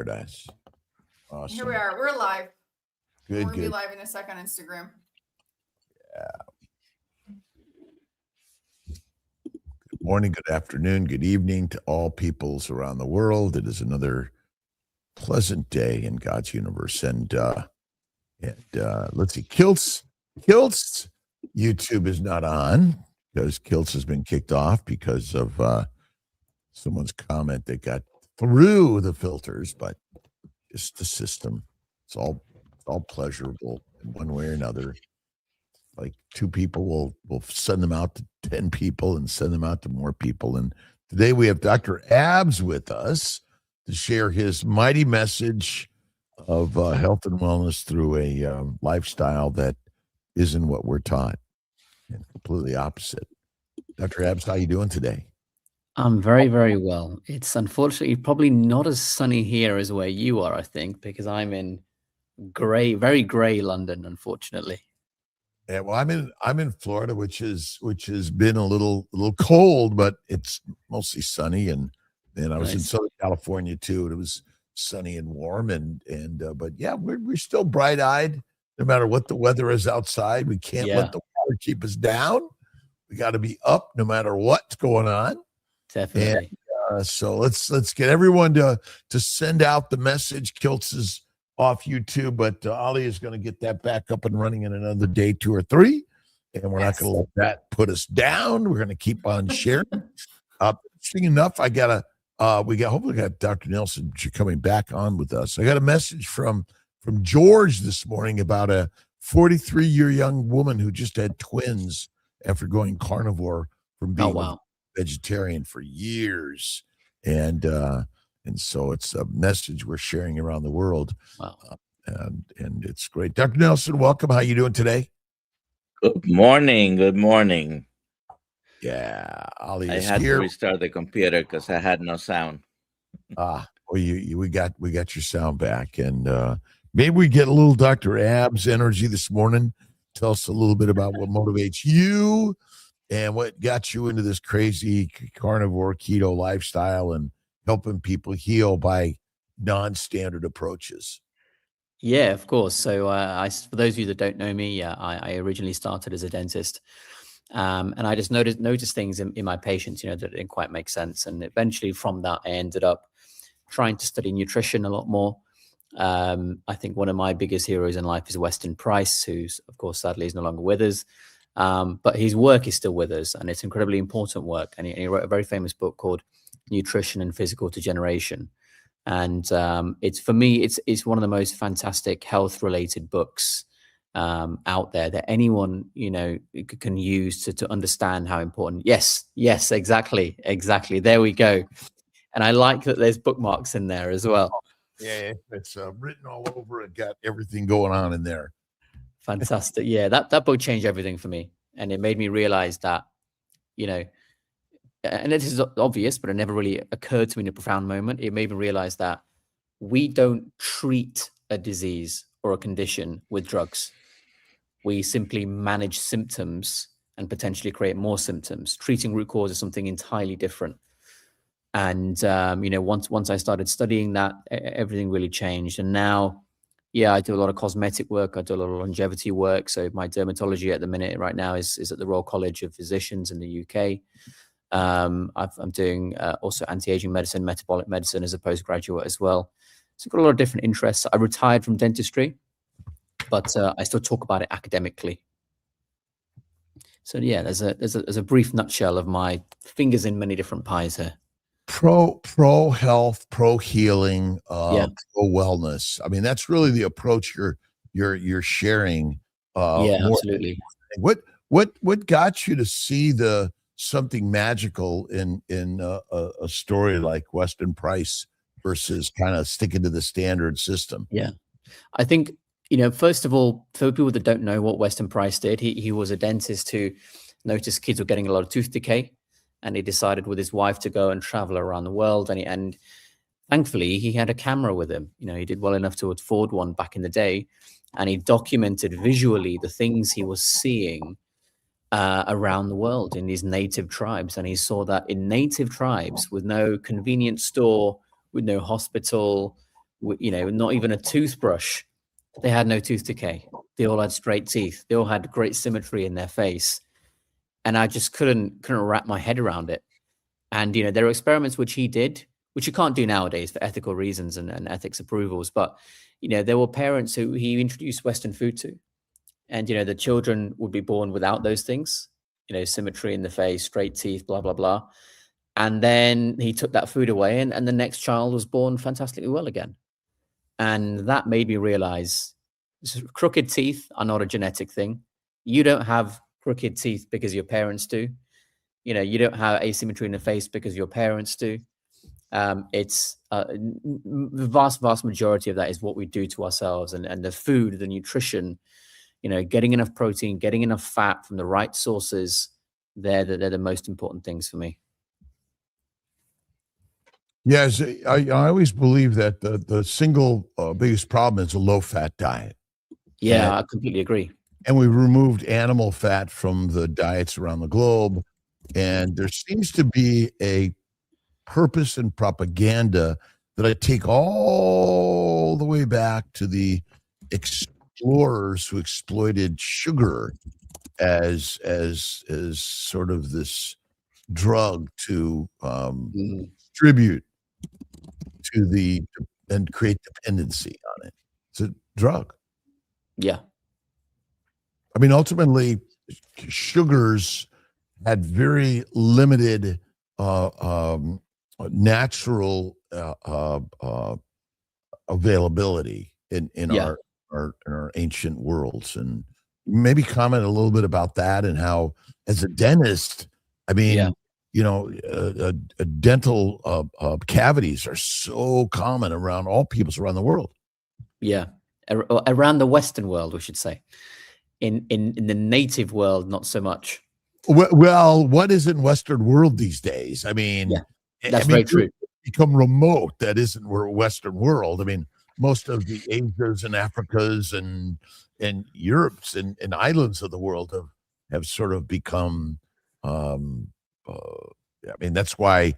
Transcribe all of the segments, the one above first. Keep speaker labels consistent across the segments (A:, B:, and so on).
A: paradise. Awesome.
B: Here we are. We're live.
A: Good,
B: We're going to be
A: good.
B: live in a second on Instagram.
A: Good morning, good afternoon, good evening to all peoples around the world. It is another pleasant day in God's universe. And let's see, Kiltz YouTube is not on because Kiltz has been kicked off because of someone's comment that got through the filters, but just the system. It's all pleasurable in one way or another. Like two people will send them out to 10 people and send them out to more people. And today we have Dr. Abs with us to share his mighty message of health and wellness through a lifestyle that isn't what we're taught, and completely opposite. Dr. Abs, how you doing today?
C: I'm very, very well. It's unfortunately probably not as sunny here as where you are, I think, because I'm in very gray London, unfortunately.
A: Yeah, well, I'm in Florida, which has been a little cold, but it's mostly sunny, and I was in Southern California too, and it was sunny and warm, but yeah, we're still bright-eyed no matter what the weather is outside. We can't let the water keep us down. We got to be up no matter what's going on.
C: Definitely.
A: And, so let's get everyone to send out the message. Kiltz is off YouTube, but Ali is going to get that back up and running in another day, 2 or 3, and we're not going to let that put us down. We're going to keep on sharing. Interesting enough, hopefully got Dr. Nelson coming back on with us. I got a message from George this morning about a 43-year young woman who just had twins after going carnivore from being vegetarian for years, and so it's a message we're sharing around the world.
C: Wow.
A: And it's great. Dr. Nelson, welcome. How you doing today?
D: Good morning.
A: Yeah, Ali
D: I
A: is
D: had
A: here.
D: to restart the computer because I had no sound.
A: Well, we got your sound back, and maybe we get a little Dr. Abs energy this morning. Tell us a little bit about what motivates you and what got you into this crazy carnivore keto lifestyle and helping people heal by non-standard approaches.
C: Yeah, of course. So for those of you that don't know me, I originally started as a dentist. And I just noticed things in my patients, that didn't quite make sense. And eventually from that, I ended up trying to study nutrition a lot more. I think one of my biggest heroes in life is Weston Price, who's, of course, sadly is no longer with us. But his work is still with us, and it's incredibly important work. And he wrote a very famous book called Nutrition and Physical Degeneration. And it's one of the most fantastic health-related books out there that anyone can use to understand how important. Yes, exactly. There we go. And I like that there's bookmarks in there as well.
A: Yeah, it's written all over it. Got everything going on in there.
C: Fantastic. Yeah, that book changed everything for me, and it made me realize that, and this is obvious, but it never really occurred to me in a profound moment. It made me realize that we don't treat a disease or a condition with drugs. We simply manage symptoms and potentially create more symptoms. Treating root cause is something entirely different. And, once I started studying that, everything really changed. And now, I do a lot of cosmetic work. I do a lot of longevity work. So my dermatology at the minute right now is at the Royal College of Physicians in the UK. I'm doing also anti-aging medicine, metabolic medicine as a postgraduate as well. So I've got a lot of different interests. I retired from dentistry, but I still talk about it academically. So there's a brief nutshell of my fingers in many different pies here.
A: Pro health, pro healing, pro wellness. I mean, that's really the approach you're sharing.
C: Absolutely.
A: What got you to see something magical in a story like Weston Price versus kind of sticking to the standard system?
C: Yeah, I think first of all, for people that don't know what Weston Price did, he was a dentist who noticed kids were getting a lot of tooth decay. And he decided with his wife to go and travel around the world. And thankfully, he had a camera with him. He did well enough to afford one back in the day. And he documented visually the things he was seeing around the world in these native tribes. And he saw that in native tribes with no convenience store, with no hospital, not even a toothbrush. They had no tooth decay. They all had straight teeth. They all had great symmetry in their face. And I just couldn't wrap my head around it. And, there are experiments which he did, which you can't do nowadays for ethical reasons and ethics approvals. But, there were parents who he introduced Western food to. And, the children would be born without those things, symmetry in the face, straight teeth, blah, blah, blah. And then he took that food away and the next child was born fantastically well again. And that made me realize crooked teeth are not a genetic thing. You don't have crooked teeth because your parents do. You don't have asymmetry in the face because your parents do. It's the vast majority of that is what we do to ourselves, and the food, the nutrition, getting enough protein, getting enough fat from the right sources. They're the most important things for me.
A: Yes, I always believe that the single biggest problem is a low-fat diet.
C: Yeah,
A: And-
C: I completely agree.
A: And we removed animal fat from the diets around the globe. And there seems to be a purpose and propaganda that I take all the way back to the explorers who exploited sugar as sort of this drug to distribute to and create dependency on it. It's a drug.
C: Yeah.
A: I mean, ultimately, sugars had very limited natural availability in
C: Yeah.
A: our ancient worlds. And maybe comment a little bit about that and how, as a dentist, I mean,
C: Yeah.
A: dental cavities are so common around all peoples around the world.
C: Yeah. Around the Western world, we should say. In the native world, not so much.
A: Well, what is in Western world these days? I mean,
C: Yeah, that's very true.
A: Become remote. That isn't Western world. I mean, most of the Asias and Africas and Europes and islands of the world have sort of become. I mean, that's why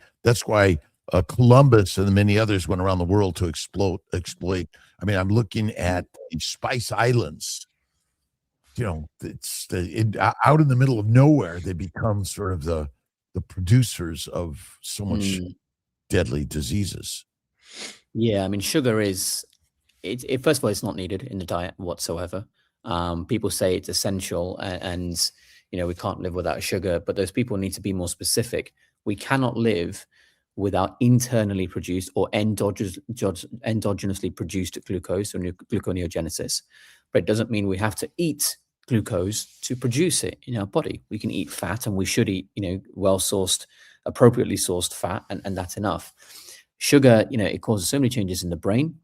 A: Columbus and many others went around the world to exploit. I mean, I'm looking at the Spice Islands. It's out in the middle of nowhere. They become sort of the producers of so much deadly diseases.
C: Yeah, I mean, sugar is first of all, it's not needed in the diet whatsoever. People say it's essential, and we can't live without sugar. But those people need to be more specific. We cannot live without internally produced or endogenously produced glucose or gluconeogenesis. But it doesn't mean we have to eat glucose to produce it in our body. We can eat fat, and we should eat, well-sourced, appropriately sourced fat, and that's enough. Sugar, it causes so many changes in the brain.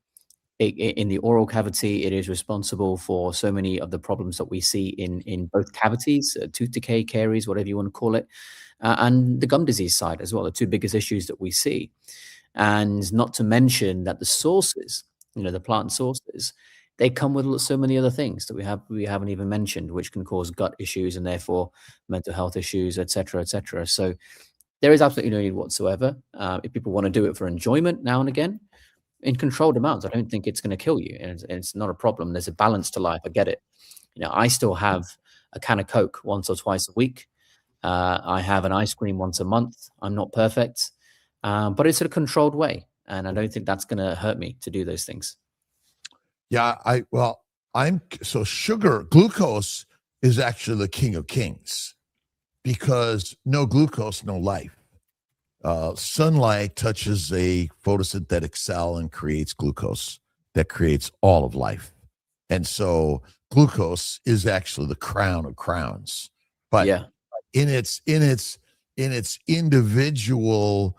C: In the oral cavity, it is responsible for so many of the problems that we see in both cavities, tooth decay, caries, whatever you want to call it, and the gum disease side as well, the two biggest issues that we see. And not to mention that the sources, the plant sources, they come with so many other things that we haven't even mentioned, which can cause gut issues and therefore mental health issues, et cetera, et cetera. So there is absolutely no need whatsoever. If people want to do it for enjoyment now and again, in controlled amounts, I don't think it's going to kill you. And it's not a problem. There's a balance to life. I get it. I still have a can of Coke once or twice a week. I have an ice cream once a month. I'm not perfect, but it's in a controlled way. And I don't think that's going to hurt me to do those things.
A: Yeah, glucose is actually the king of kings, because no glucose, no life. Sunlight touches a photosynthetic cell and creates glucose that creates all of life. And so glucose is actually the crown of crowns. But in its individual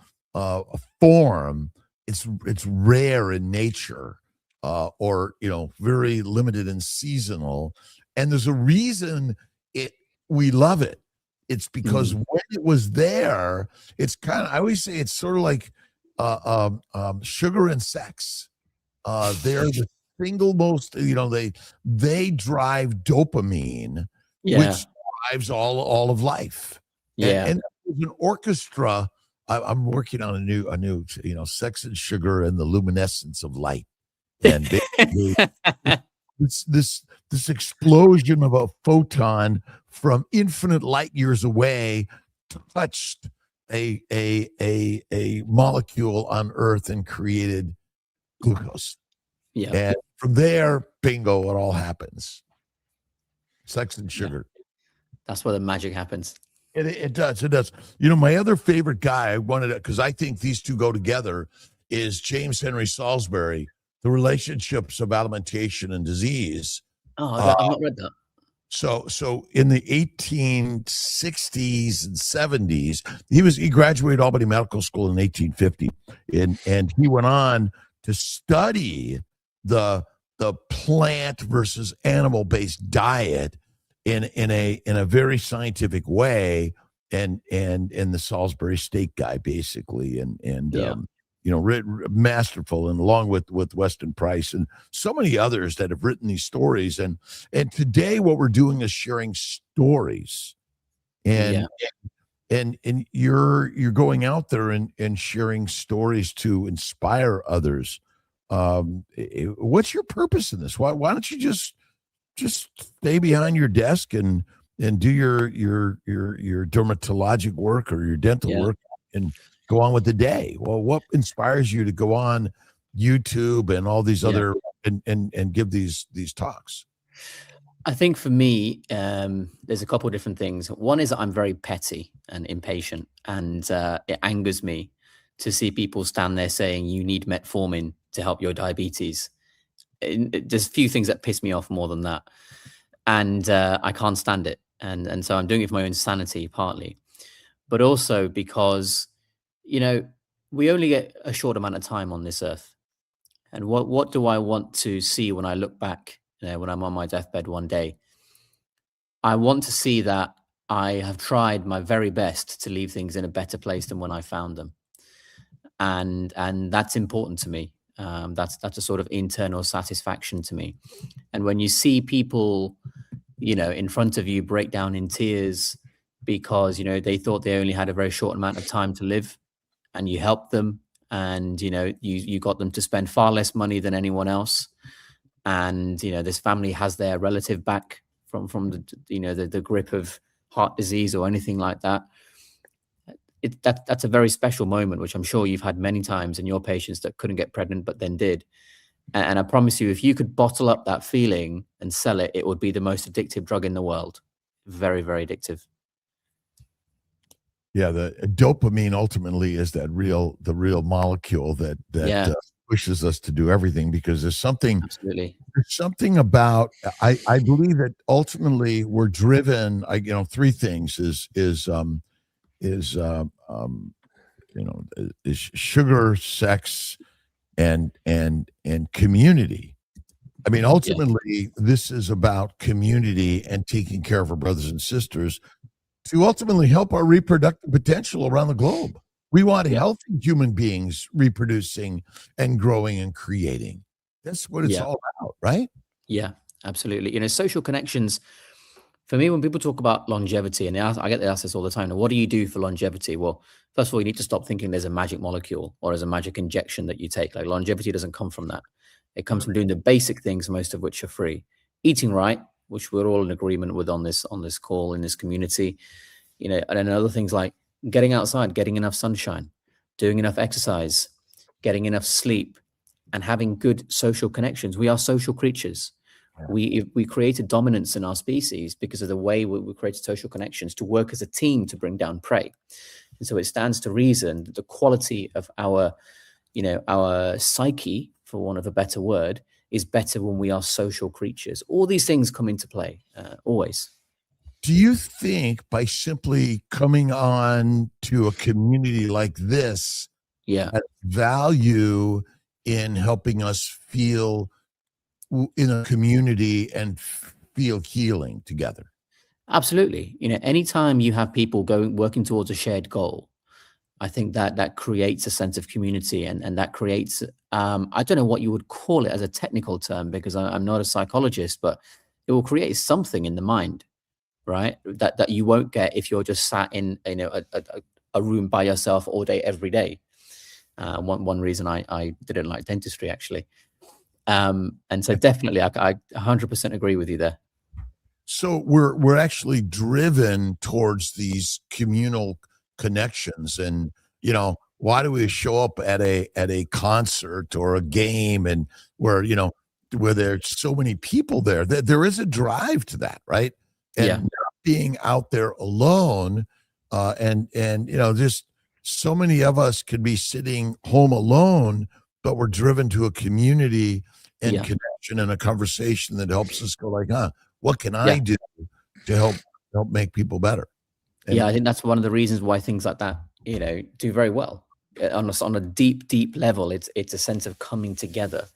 A: form, it's rare in nature. Or very limited and seasonal, and there's a reason we love it. It's because when it was there, it's kind of, I always say it's sort of like sugar and sex. They're the single most, they drive dopamine, which drives all of life. And there's an orchestra. I'm working on a new, Sex and Sugar and the Luminescence of Light. and basically this explosion of a photon from infinite light years away touched a molecule on Earth and created glucose.
C: Yeah.
A: And from there, bingo, it all happens. Sex and sugar.
C: That's where the magic happens.
A: It does. It does. You know, my other favorite guy, I wanted to, because I think these two go together, is James Henry Salisbury, The Relationships of Alimentation and Disease.
C: Oh, I've not read that.
A: So in the 1860s and 70s, he graduated Albany Medical School in 1850, and he went on to study the plant versus animal based diet in a very scientific way, and the Salisbury steak guy basically, and masterful, and along with Weston Price and so many others that have written these stories, and today what we're doing is sharing stories, and you're going out there and sharing stories to inspire others. What's your purpose in this? Why don't you just stay behind your desk and do your dermatologic work or your dental work and go on with the day? Well, what inspires you to go on YouTube and all these other and give these talks?
C: I think for me, there's a couple of different things. One is that I'm very petty and impatient, and it angers me to see people stand there saying you need metformin to help your diabetes. There's few things that piss me off more than that, and I can't stand it, and so I'm doing it for my own sanity partly, but also because we only get a short amount of time on this earth, and what do I want to see when I look back, when I'm on my deathbed one day? I want to see that I have tried my very best to leave things in a better place than when I found them, and that's important to me. That's a sort of internal satisfaction to me. And when you see people, in front of you break down in tears because, they thought they only had a very short amount of time to live, and you helped them, and, you got them to spend far less money than anyone else. And, this family has their relative back from the grip of heart disease or anything like that. That's a very special moment, which I'm sure you've had many times in your patients that couldn't get pregnant but then did. And I promise you, if you could bottle up that feeling and sell it, it would be the most addictive drug in the world. Very, very addictive.
A: Yeah, the dopamine ultimately is the real molecule that pushes us to do everything, because there's something about, I believe that ultimately we're driven. Three things is sugar, sex, and community. I mean, ultimately, this is about community and taking care of our brothers and sisters to ultimately help our reproductive potential around the globe. We want healthy human beings reproducing and growing and creating. That's what it's all about, right?
C: Yeah, absolutely. Social connections. For me, when people talk about longevity, and I get asked this all the time, now, what do you do for longevity? Well, first of all, you need to stop thinking there's a magic molecule or there's a magic injection that you take. Like, longevity doesn't come from that. It comes from doing the basic things, most of which are free. Eating right, which we're all in agreement with on this call, in this community. And then other things like getting outside, getting enough sunshine, doing enough exercise, getting enough sleep, and having good social connections. We are social creatures. We created dominance in our species because of the way we created social connections to work as a team to bring down prey. And so it stands to reason that the quality of our psyche, for want of a better word, is better when we are social creatures. All these things come into play, always.
A: Do you think by simply coming on to a community like this, has value in helping us feel in a community and feel healing together?
C: Absolutely. Anytime you have people working towards a shared goal, I think that creates a sense of community, and that creates, I don't know what you would call it as a technical term, because I'm not a psychologist, but it will create something in the mind, right? That you won't get if you're just sat in a room by yourself all day, every day. One reason I didn't like dentistry, actually. And so definitely, I 100% agree with you there.
A: So we're actually driven towards these communal connections, and why do we show up at a concert or a game, and where there's so many people there? There is a drive to that, right? And
C: Yeah.
A: not being out there alone, and just so many of us could be sitting home alone, but we're driven to a community and
C: Yeah.
A: connection and a conversation that helps us go like, what can I
C: Yeah.
A: do to help make people better? And
C: Yeah, I think that's one of the reasons why things like that, do very well. On a deep level, it's a sense of coming together.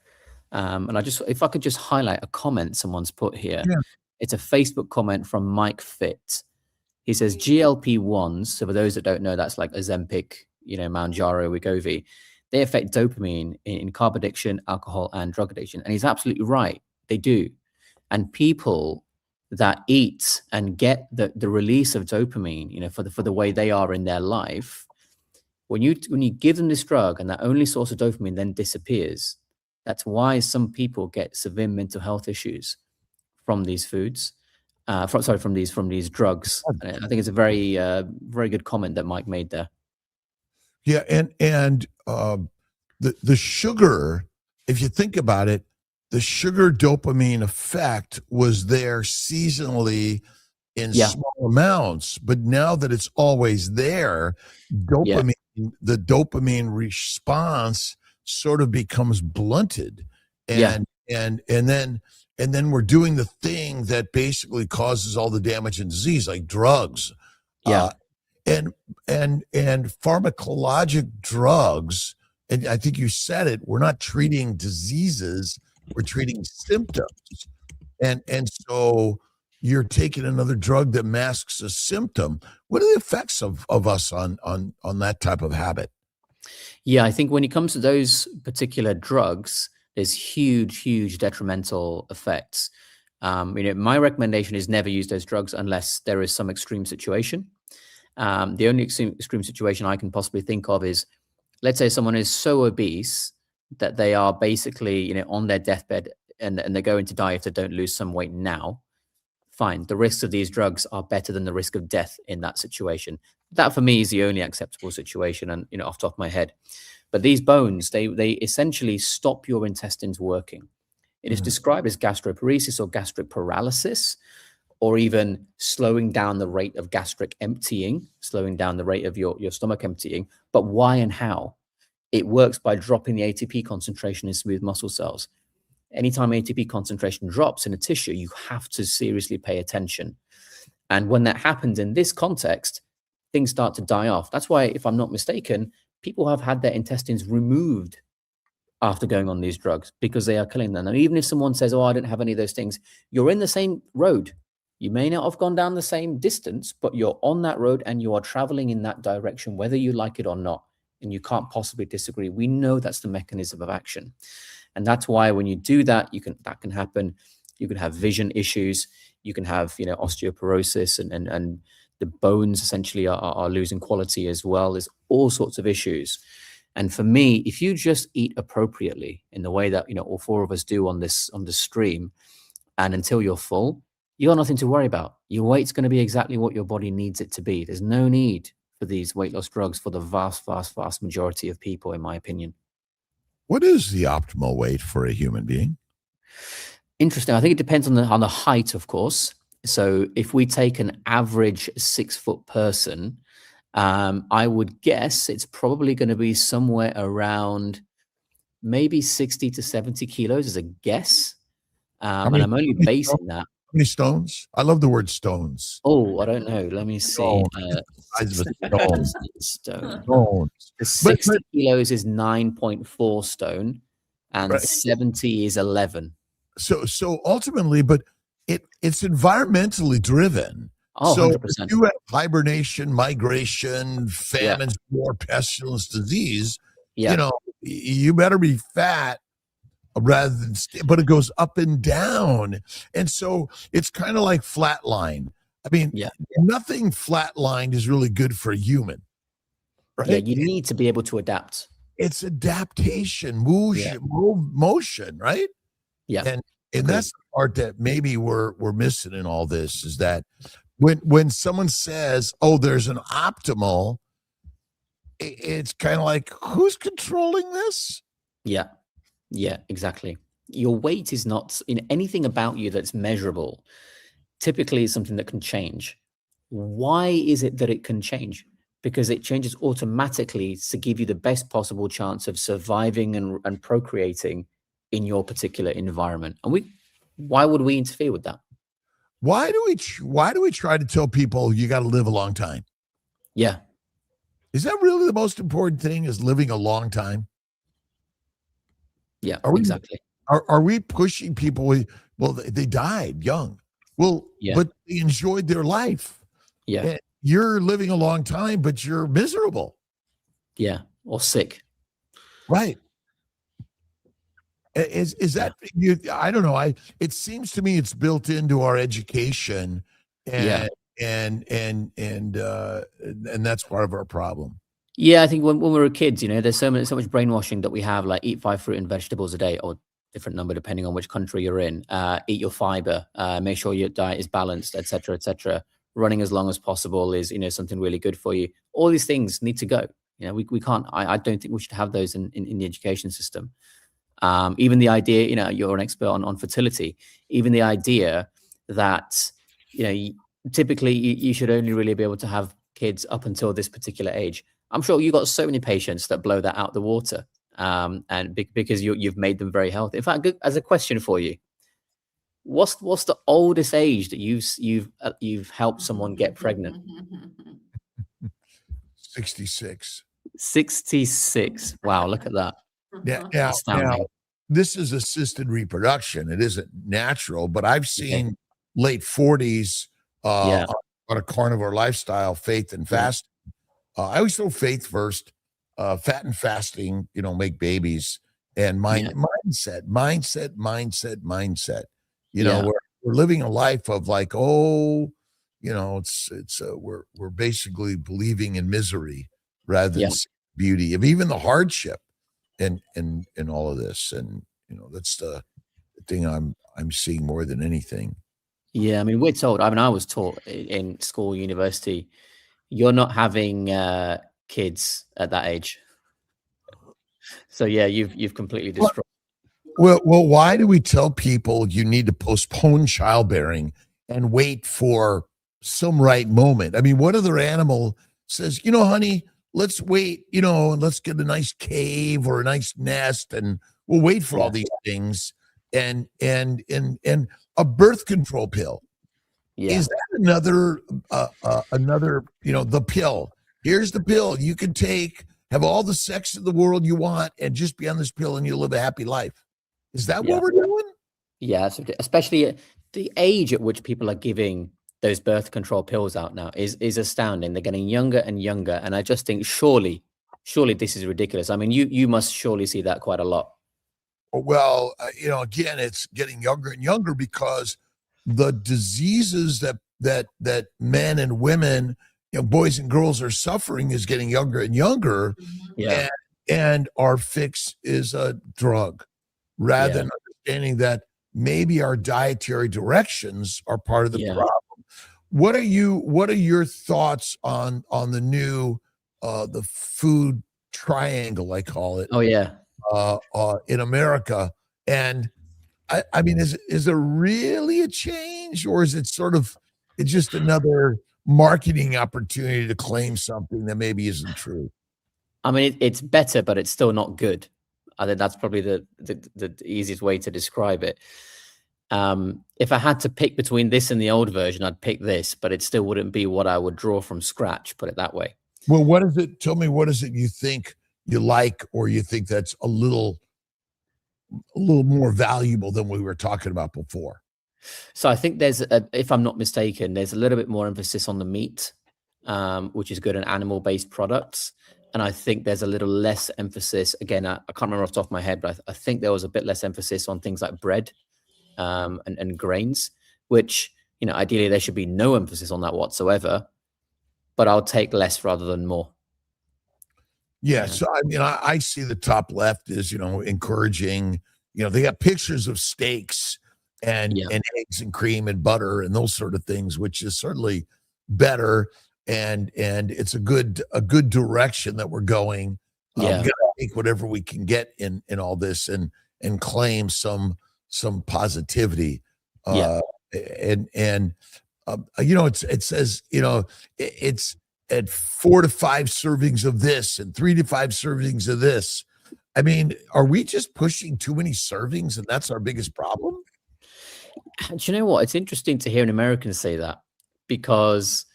C: And if I could just highlight a comment someone's put here.
A: Yeah.
C: It's a Facebook comment from Mike Fit. He says GLP-1s, so for those that don't know, that's like Ozempic, Mounjaro, Wegovy, they affect dopamine in carb addiction, alcohol, and drug addiction. And he's absolutely right. They do. And people that eat and get the release of dopamine, for the way they are in their life, when you give them this drug and that only source of dopamine then disappears, that's why some people get severe mental health issues from these foods, from these drugs. And I think it's a very very good comment that Mike made there.
A: Yeah, and the sugar, if you think about it, the sugar dopamine effect was there seasonally in small amounts, but now that it's always there, the dopamine response sort of becomes blunted, and then we're doing the thing that basically causes all the damage and disease, like drugs. And pharmacologic drugs, and I think you said it, we're not treating diseases, we're treating symptoms. And so you're taking another drug that masks a symptom. What are the effects of us on that type of habit?
C: Yeah, I think when it comes to those particular drugs, there's huge detrimental effects. My recommendation is never use those drugs unless there is some extreme situation. The only extreme situation I can possibly think of is, let's say someone is so obese that they are basically, on their deathbed and they're going to die if they don't lose some weight now. Fine. The risks of these drugs are better than the risk of death in that situation. That for me is the only acceptable situation, and off the top of my head. But these bones, they essentially stop your intestines working. It is described as gastroparesis or gastric paralysis, or even slowing down the rate of gastric emptying, slowing down the rate of your stomach emptying. But why and how? It works by dropping the ATP concentration in smooth muscle cells. Anytime ATP concentration drops in a tissue, you have to seriously pay attention. And when that happens in this context, things start to die off. That's why, if I'm not mistaken, people have had their intestines removed after going on these drugs because they are killing them. And even if someone says, I don't have any of those things, you're in the same road. You may not have gone down the same distance, but you're on that road and you are traveling in that direction, whether you like it or not. And you can't possibly disagree. We know that's the mechanism of action. And that's why when you do that, that can happen. You can have vision issues. You can have, osteoporosis and the bones essentially are losing quality as well. There's all sorts of issues. And for me, if you just eat appropriately in the way that, all four of us do on this stream, and until you're full, you got nothing to worry about. Your weight's going to be exactly what your body needs it to be. There's no need for these weight loss drugs for the vast majority of people, in my opinion.
A: What is the optimal weight for a human being?
C: Interesting. I think it depends on the height, of course. So if we take an average 6-foot person, I would guess it's probably going to be somewhere around maybe 60 to 70 kilos as a guess. And I'm only basing that.
A: How many stones? I love the word stones.
C: Oh, I don't know. Let me see.
A: Stone.
C: 60 kilos is 9.4 stone, and 70 is 11.
A: So ultimately, but it's environmentally driven.
C: Oh,
A: so
C: 100%.
A: if you have hibernation, migration, famines, war, pestilence, disease, you better be fat rather than but it goes up and down. And so it's kind of like flatline. I mean, nothing flatlined is really good for a human, right?
C: Yeah, you need to be able to adapt.
A: It's adaptation, motion, right?
C: Yeah.
A: And
C: Agreed.
A: that's the part that maybe we're missing in all this, is that when someone says, "Oh, there's an optimal," it's kind of like, who's controlling this?
C: Yeah. Yeah, exactly. Your weight is not in anything about you that's measurable. Typically, is something that can change. Why is it that it can change? Because it changes automatically to give you the best possible chance of surviving and procreating in your particular environment. And why would we interfere with that?
A: Why do we try to tell people you got to live a long time?
C: Yeah.
A: Is that really the most important thing, is living a long time?
C: Yeah,
A: Are we
C: exactly.
A: are we pushing people? Well, they died young. Well,
C: Yeah.
A: but they enjoyed their life.
C: Yeah.
A: And you're living a long time, but you're miserable.
C: Yeah. Or sick.
A: Right. Is that you? I don't know. It seems to me it's built into our education,
C: Yeah.
A: and that's part of our problem.
C: Yeah, I think when we were kids, there's so much brainwashing that we have, like eat 5 fruit and vegetables a day, or different number depending on which country you're in. Eat your fiber, make sure your diet is balanced, etc., etc. Running as long as possible is, something really good for you. All these things need to go. We can't. I don't think we should have those in the education system. Even the idea, you're an expert on fertility. Even the idea that, typically you should only really be able to have kids up until this particular age. I'm sure you got so many patients that blow that out the water, and because you've made them very healthy. In fact, as a question for you, what's the oldest age that you've helped someone get pregnant?
A: 66.
C: 66. Wow, look at that.
A: Now,
C: Astounding.
A: this is assisted reproduction. It isn't natural, but I've seen late 40s
C: Yeah.
A: on a carnivore lifestyle, faith and fasting. I always throw faith first. Fat and fasting, make babies, and mindset. We're living a life of like, we're basically believing in misery rather than beauty of even the hardship and all of this. And that's the thing I'm seeing more than anything.
C: Yeah, I mean, we're told. I mean, I was taught in school, university, you're not having kids at that age. So yeah, you've completely destroyed.
A: Well, why do we tell people you need to postpone childbearing and wait for some right moment? I mean, what other animal says, honey, let's wait, and let's get a nice cave or a nice nest, and we'll wait for all these things, and a birth control pill.
C: Yeah.
A: Is that another, the pill? Here's the pill you can take, have all the sex in the world you want, and just be on this pill and you'll live a happy life. Is that what we're doing?
C: Yeah, especially the age at which people are giving those birth control pills out now is astounding. They're getting younger and younger. And I just think surely this is ridiculous. I mean, you must surely see that quite a lot.
A: Well, again, it's getting younger and younger because the diseases that men and women, boys and girls are suffering is getting younger and younger.
C: Yeah.
A: And our fix is a drug, rather than understanding that maybe our dietary directions are part of the problem. What are your thoughts on the new the food triangle, I call it?
C: Oh yeah.
A: In America? And I mean, is there really a change, or is it it's just another marketing opportunity to claim something that maybe isn't true?
C: I mean, it's better, but it's still not good. I think that's probably the easiest way to describe it. If I had to pick between this and the old version, I'd pick this, but it still wouldn't be what I would draw from scratch, put it that way.
A: Well, what is it? Tell me, what is it you think you like, or you think that's a little more valuable than we were talking about before?
C: So I think if I'm not mistaken, there's a little bit more emphasis on the meat, which is good, in animal-based products. And I think there's a little less emphasis, again, I can't remember off the top of my head, but I think there was a bit less emphasis on things like bread and grains, which, ideally there should be no emphasis on that whatsoever, but I'll take less rather than more.
A: Yeah. So, I mean, I see the top left is, encouraging, they got pictures of steaks and eggs and cream and butter and those sort of things, which is certainly better. And it's a good direction that we're going. We gotta take whatever we can get in all this and claim some positivity. It says, it's at 4 to 5 servings of this and 3 to 5 servings of this. I mean, are we just pushing too many servings and that's our biggest problem?
C: Do you know what? It's interesting to hear an American say that, because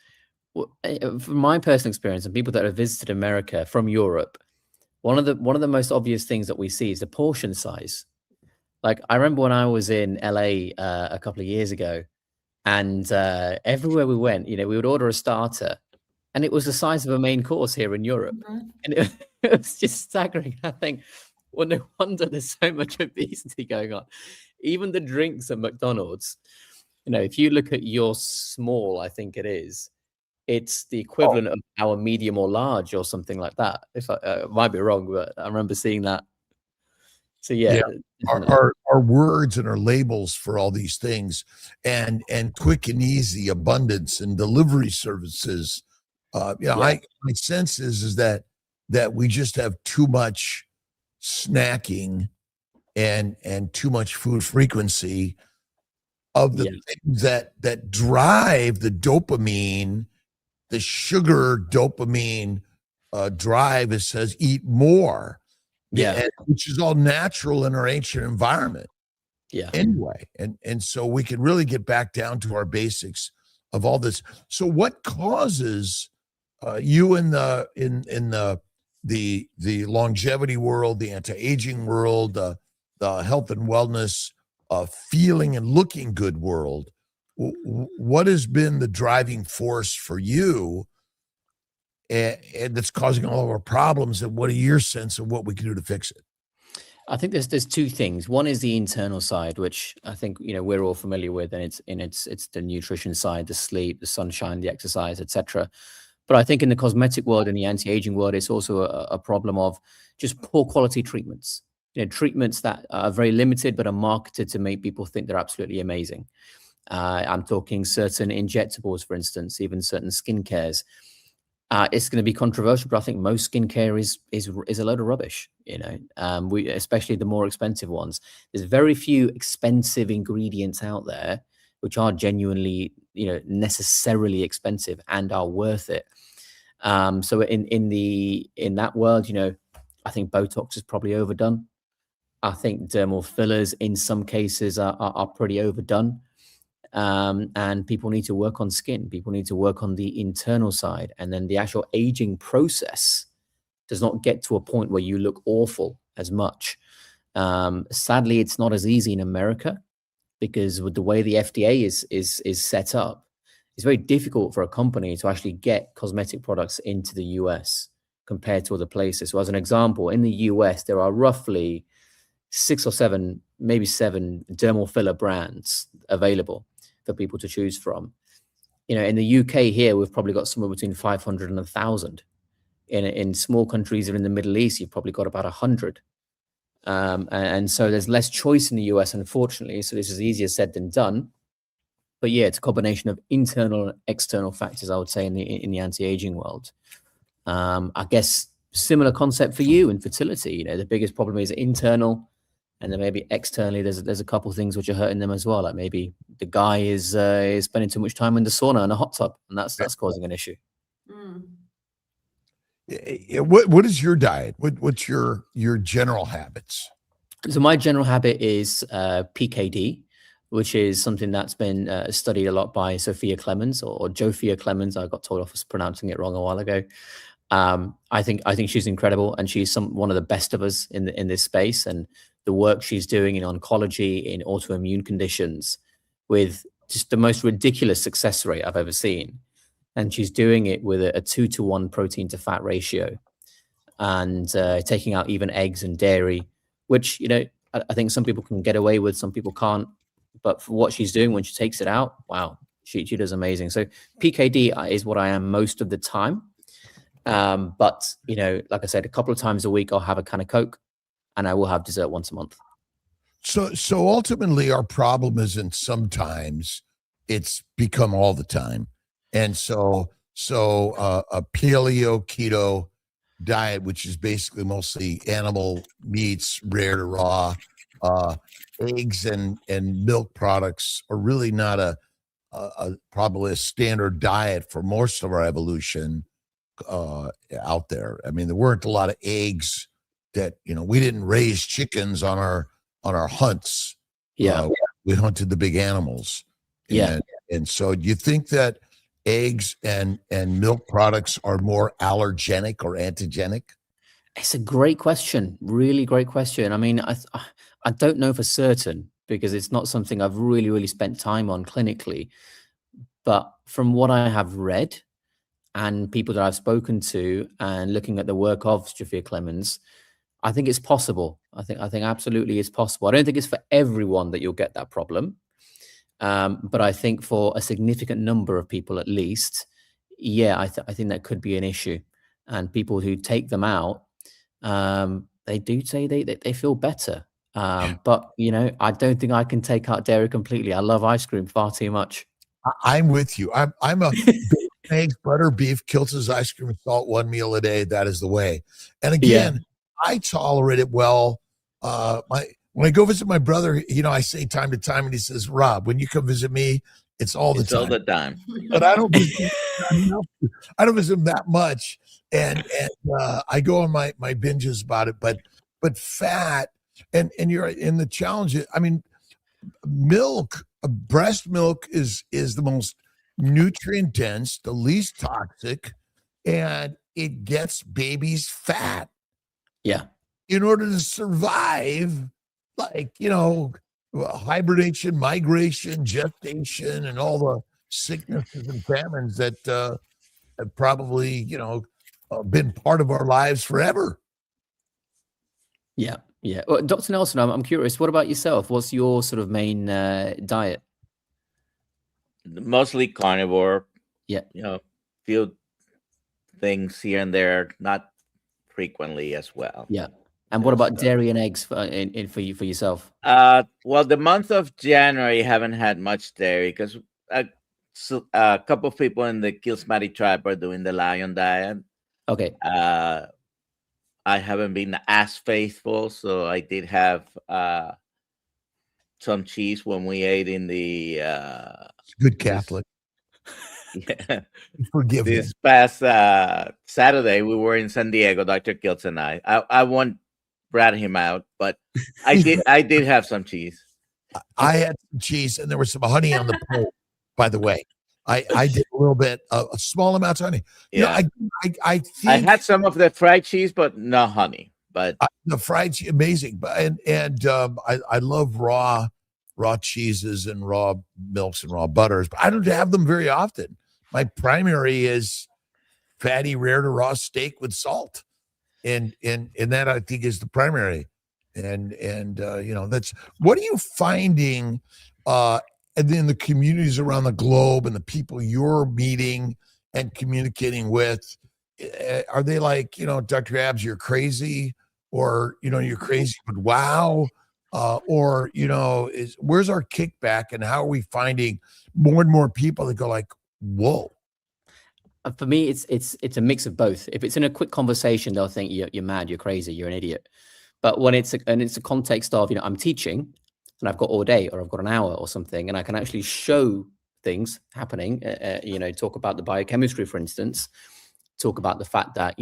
C: from my personal experience and people that have visited America from Europe, one of the most obvious things that we see is the portion size. Like, I remember when I was in LA a couple of years ago, and everywhere we went, we would order a starter, and it was the size of a main course here in Europe. And it was just staggering. I think, well, no wonder there's so much obesity going on. Even the drinks at McDonald's, if you look at your small, I think it's the equivalent of our medium or large or something like that. If I might be wrong, but I remember seeing that. So
A: our words and our labels for all these things, and quick and easy abundance and delivery services. My sense is that we just have too much snacking and too much food frequency of the things that drive the dopamine, the sugar dopamine drive. It says eat more. Which is all natural in our ancient environment. Anyway, and so we can really get back down to our basics of all this. So what causes you in the longevity world, the anti-aging world, the health and wellness, feeling and looking good world? What has been the driving force for you? And that's causing all of our problems, and what are your sense of what we can do to fix it?
C: I think there's two things. One is the internal side, which I think we're all familiar with, and it's the nutrition side, the sleep, the sunshine, the exercise, etc. But I think in the cosmetic world and the anti-aging world, it's also a problem of just poor quality treatments. Treatments that are very limited but are marketed to make people think they're absolutely amazing. I'm talking certain injectables, for instance, even certain skincares. It's going to be controversial, but I think most skincare is a load of rubbish. Especially the more expensive ones. There's very few expensive ingredients out there which are genuinely, necessarily expensive and are worth it. So in that world, I think Botox is probably overdone. I think dermal fillers in some cases are pretty overdone. And people need to work on skin. People need to work on the internal side. And then the actual aging process does not get to a point where you look awful as much. Sadly, it's not as easy in America, because with the way the FDA is set up, it's very difficult for a company to actually get cosmetic products into the US compared to other places. So as an example, in the US, there are roughly 6 or 7, maybe 7 dermal filler brands available for people to choose from. In the UK here, we've probably got somewhere between 500 and 1,000. In small countries or in the Middle East, you've probably got about 100. And so there's less choice in the US, unfortunately. So this is easier said than done. But yeah, it's a combination of internal and external factors, I would say, in the anti-aging world. I guess similar concept for you in fertility. The biggest problem is internal. And then maybe externally, there's a couple of things which are hurting them as well. Like maybe the guy is spending too much time in the sauna and a hot tub, and that's causing an issue.
A: What is your diet? What's your general habits?
C: So my general habit is PKD, which is something that's been studied a lot by Sophia Clemens or Jophia Clemens. I got told off for pronouncing it wrong a while ago. I think she's incredible, and she's one of the best of us in this space. And the work she's doing in oncology, in autoimmune conditions, with just the most ridiculous success rate I've ever seen. And she's doing it with a 2-to-1 protein to fat ratio, and taking out even eggs and dairy, which, I think some people can get away with, some people can't. But for what she's doing when she takes it out, wow, she does amazing. So PKD is what I am most of the time. But, like I said, a couple of times a week, I'll have a can of Coke, and I will have dessert once a month.
A: So ultimately, our problem isn't sometimes; it's become all the time. And a paleo keto diet, which is basically mostly animal meats, rare to raw, uh, eggs and milk products, are really not probably a standard diet for most of our evolution out there. I mean, there weren't a lot of eggs that we didn't raise chickens on our hunts.
C: Yeah.
A: We hunted the big animals.
C: Yeah.
A: And so do you think that eggs and milk products are more allergenic or antigenic?
C: It's a great question. Really great question. I mean, I don't know for certain because it's not something I've really spent time on clinically. But from what I have read and people that I've spoken to and looking at the work of Javier Clemens, I think it's possible. I think absolutely it's possible. I don't think it's for everyone that you'll get that problem. But I think for a significant number of people at least, yeah, I think that could be an issue. And people who take them out, they do say they feel better. But, I don't think I can take out dairy completely. I love ice cream far too much.
A: I'm with you. I'm a bacon, eggs, butter, beef, Kiltz's ice cream and salt, one meal a day. That is the way. And again, I tolerate it well. When I go visit my brother, I say time to time, and he says, "Rob, when you come visit me, it's all the time."
D: All the time.
A: But I don't visit him that much, and I go on my binges about it. But fat and you're in the challenge. I mean, milk, breast milk is the most nutrient dense, the least toxic, and it gets babies fat.
C: Yeah.
A: In order to survive, like, hibernation, migration, gestation, and all the sicknesses and famines that have probably, been part of our lives forever.
C: Yeah. Yeah. Well, Dr. Nelson, I'm curious, what about yourself? What's your sort of main diet?
D: Mostly carnivore.
C: Yeah.
D: Few things here and there, not frequently as well.
C: Yeah. And what about dairy and eggs for yourself?
D: Well, the month of January, haven't had much dairy because a couple of people in the Kiltz tribe are doing the lion diet.
C: Okay.
D: I haven't been as faithful, so I did have some cheese when we ate in the
A: good Catholic. Forgive me.
D: This past Saturday, we were in San Diego, Dr. Kiltz and I won't rat him out, but I did have some cheese.
A: I had some cheese, and there was some honey on the plate, by the way. I did a little bit, a small amount of honey.
D: Yeah.
A: I think
D: I had some of the fried cheese, but no honey. But
A: the fried cheese, amazing. But I love raw cheeses and raw milks and raw butters, but I don't have them very often. My primary is fatty, rare to raw steak with salt, and that I think is the primary. And that's what are you finding? And then the communities around the globe and the people you're meeting and communicating with, are they like, Dr. Abs, you're crazy, or, you're crazy, but wow, or, where's our kickback, and how are we finding more and more people that go like, whoa?
C: For me, it's a mix of both. If it's in a quick conversation, they'll think you're mad, you're crazy, you're an idiot. But when it's a context of, I'm teaching, and I've got all day, or I've got an hour or something, and I can actually show things happening, talk about the biochemistry, for instance, talk about the fact that,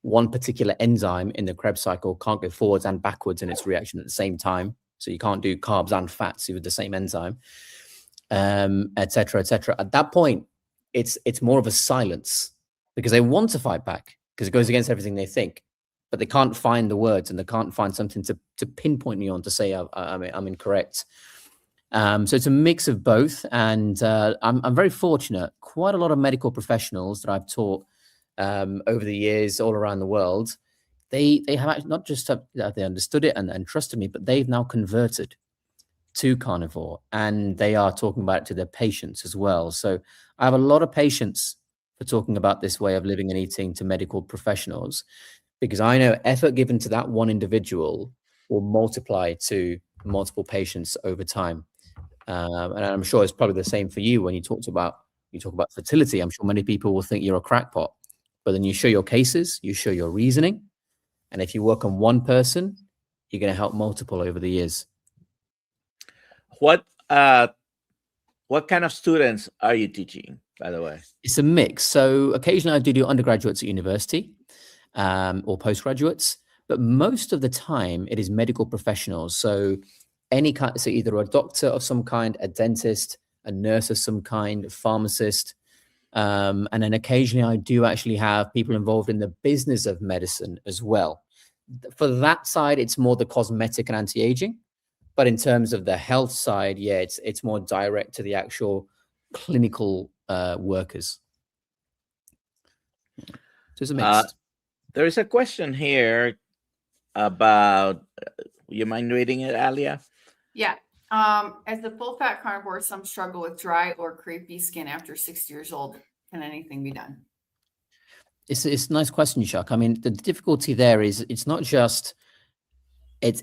C: one particular enzyme in the Krebs cycle can't go forwards and backwards in its reaction at the same time. So you can't do carbs and fats with the same enzyme, et cetera, et cetera. At that point, it's more of a silence, because they want to fight back because it goes against everything they think. But they can't find the words, and they can't find something to pinpoint me on to say I'm incorrect. So it's a mix of both, and I'm very fortunate. Quite a lot of medical professionals that I've taught over the years all around the world, they have actually not just they understood it and trusted me, but they've now converted to carnivore, and they are talking about it to their patients as well. So I have a lot of patience for talking about this way of living and eating to medical professionals, because I know effort given to that one individual will multiply to multiple patients over time. And I'm sure it's probably the same for you when you talk about fertility. I'm sure many people will think you're a crackpot, but then you show your cases, you show your reasoning, and if you work on one person, you're going to help multiple over the years.
D: What kind of students are you teaching, by the way?
C: It's a mix. So occasionally I do undergraduates at university or postgraduates, but most of the time it is medical professionals. So so either a doctor of some kind, a dentist, a nurse of some kind, a pharmacist, and then occasionally I do actually have people involved in the business of medicine as well. For that side, it's more the cosmetic and anti-aging. But in terms of the health side, yeah, it's more direct to the actual clinical workers. So it's a mix.
D: There is a question here about, you mind reading it, Alia?
B: Yeah. As a full-fat carnivore, some struggle with dry or crepey skin after 60 years old. Can anything be done?
C: It's a nice question, Chuck. I mean, the difficulty there is it's not just it's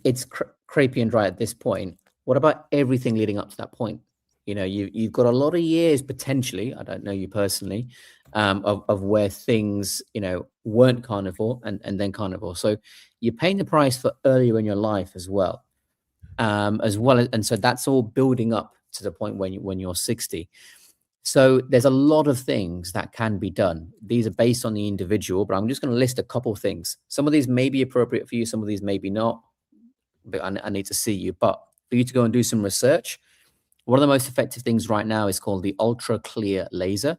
C: crepey and dry at this point. What about everything leading up to that point? You know, you've got a lot of years potentially, I don't know you personally, of where things, you know, weren't carnivore and then carnivore. So you're paying the price for earlier in your life as well. And so that's all building up to the point when you're 60. So there's a lot of things that can be done. These are based on the individual, but I'm just going to list a couple of things. Some of these may be appropriate for you, some of these maybe not, but I need to see you. But for you to go and do some research, one of the most effective things right now is called the ultra clear laser.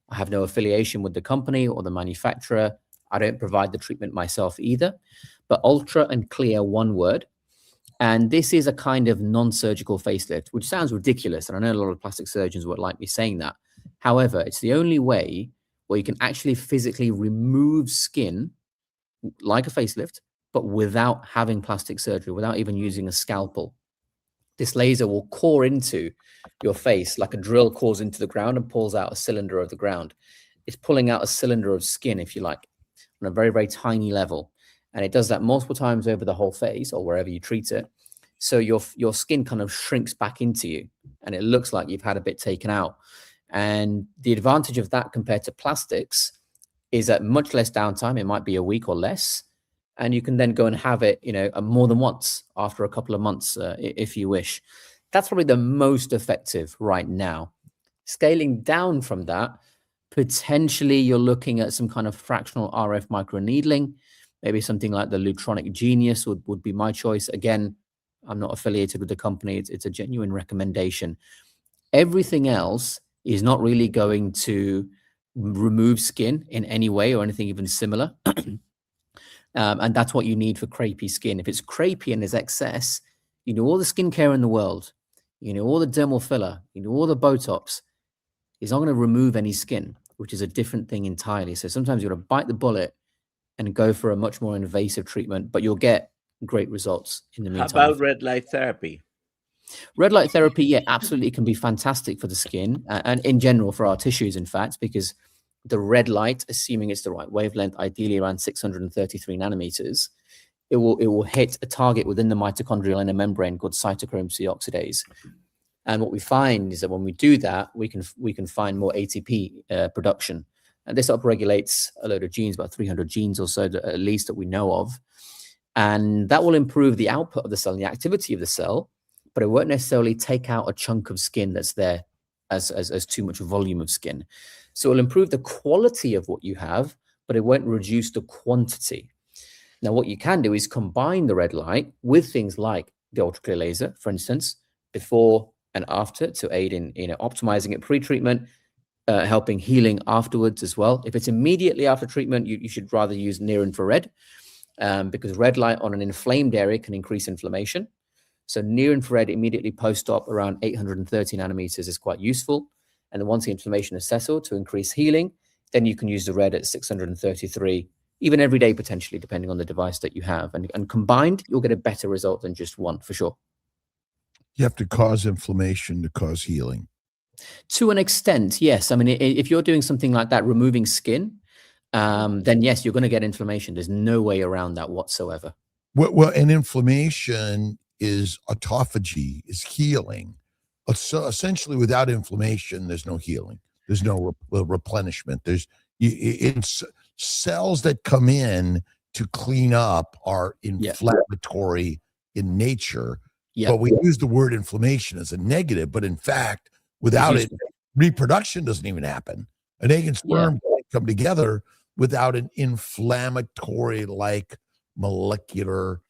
C: I have no affiliation with the company or the manufacturer. I don't provide the treatment myself either, but ultra and clear, one word. And this is a kind of non-surgical facelift, which sounds ridiculous. And I know a lot of plastic surgeons would like me saying that. However, it's the only way where you can actually physically remove skin like a facelift, but without having plastic surgery, without even using a scalpel. This laser will core into your face like a drill cores into the ground and pulls out a cylinder of the ground. It's pulling out a cylinder of skin, if you like, on a very, very tiny level. And it does that multiple times over the whole face or wherever you treat it. So your skin kind of shrinks back into you and it looks like you've had a bit taken out. And the advantage of that compared to plastics is at much less downtime. It might be a week or less. And you can then go and have it, you know, more than once after a couple of months, if you wish. That's probably the most effective right now. Scaling down from that, potentially you're looking at some kind of fractional RF microneedling. Maybe something like the Lutronic Genius would be my choice. Again, I'm not affiliated with the company. It's a genuine recommendation. Everything else is not really going to remove skin in any way or anything even similar. And that's what you need for crepey skin. If it's crepey and there's excess, you know, all the skincare in the world, you know, all the dermal filler, you know, all the Botox is not going to remove any skin, which is a different thing entirely. So sometimes you're going to bite the bullet and go for a much more invasive treatment, but you'll get great results in the meantime.
D: How about red light therapy?
C: Red light therapy, yeah, absolutely can be fantastic for the skin and in general for our tissues, in fact, because the red light, assuming it's the right wavelength, ideally around 633 nanometers, it will hit a target within the mitochondrial inner membrane called cytochrome C oxidase. And what we find is that when we do that, we can find more ATP production. And this upregulates a load of genes, about 300 genes or so, at least that we know of. And that will improve the output of the cell and the activity of the cell, but it won't necessarily take out a chunk of skin that's there as too much volume of skin. So it'll improve the quality of what you have, but it won't reduce the quantity. Now, what you can do is combine the red light with things like the ultra-clear laser, for instance, before and after, to aid in optimizing it pre-treatment, helping healing afterwards as well. If it's immediately after treatment, you should rather use near infrared because red light on an inflamed area can increase inflammation. So near infrared immediately post-op around 830 nanometers is quite useful. And then once the inflammation is settled to increase healing, then you can use the red at 633, even every day potentially, depending on the device that you have. And combined, you'll get a better result than just one, for sure.
A: You have to cause inflammation to cause healing.
C: To an extent, yes. I mean, if you're doing something like that, removing skin, then yes, you're going to get inflammation. There's no way around that whatsoever.
A: Well, and inflammation is autophagy, is healing. So essentially, without inflammation, there's no healing. There's no replenishment. It's cells that come in to clean up are inflammatory in nature.
C: Yeah.
A: But we use the word inflammation as a negative. But in fact, without it, reproduction doesn't even happen. An egg and sperm can't come together without an inflammatory-like molecular